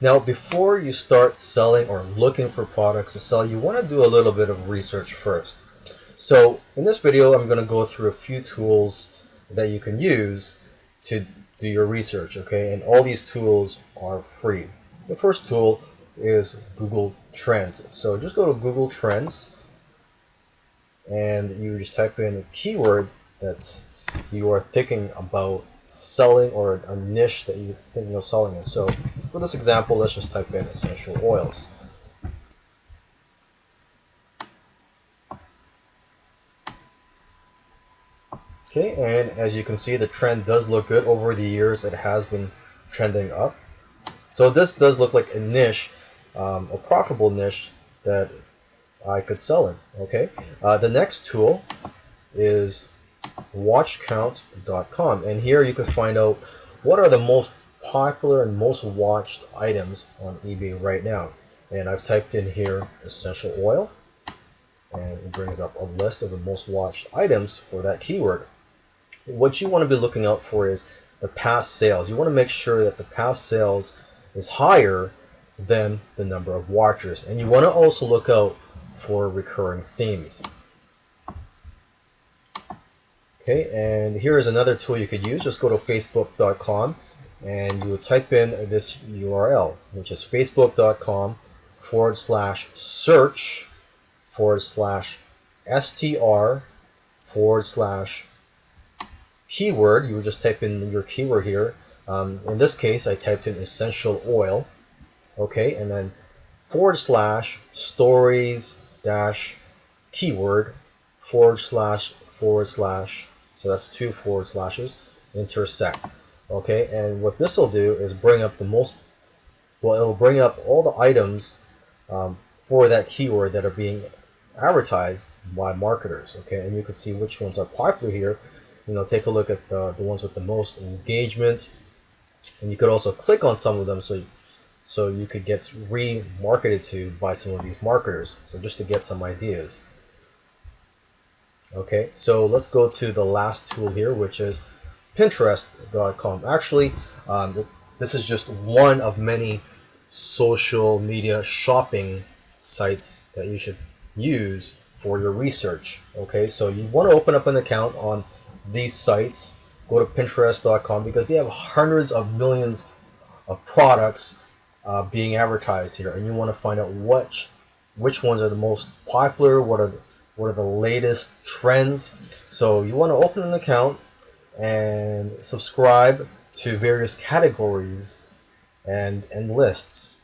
Now, before you start selling or looking for products to sell, you want to do a little bit of research first. So in this video, I'm going to go through a few tools that you can use to do your research, okay? And all these tools are free. The first tool is Google Trends. So just go to Google Trends and you just type in a keyword that you are thinking about selling or a niche that you think you're selling in. So for this example, let's just type in essential oils. Okay, and as you can see, the trend does look good. Over the years, it has been trending up. So this does look like a niche, a profitable niche that I could sell in. Okay, the next tool is watchcount.com, and here you can find out what are the most popular and most watched items on eBay right now. And I've typed in here essential oil, and it brings up a list of the most watched items for that keyword. What you want to be looking out for is the past sales. You want to make sure that the past sales is higher than the number of watchers. And you want to also look out for recurring themes. Okay, and here is another tool you could use. Just go to facebook.com and you will type in this URL, which is facebook.com/search/str/keyword. You would just type in your keyword here. In this case, I typed in essential oil. Okay, and then /stories dash keyword // so that's two forward slashes intersect. Okay, and what this will do is bring up the most, well, it will bring up all the items for that keyword that are being advertised by marketers. Okay, and you can see which ones are popular here. Take a look at the ones with the most engagement, and you could also click on some of them so you could get remarketed to by some of these marketers. So just to get some ideas. Okay, so let's go to the last tool here, which is Pinterest.com. Actually, this is just one of many social media shopping sites that you should use for your research. Okay, so you want to open up an account on these sites. Go to Pinterest.com because they have hundreds of millions of products being advertised here, and you want to find out which ones are the most popular, what are the latest trends. So you want to open an account and subscribe to various categories and lists.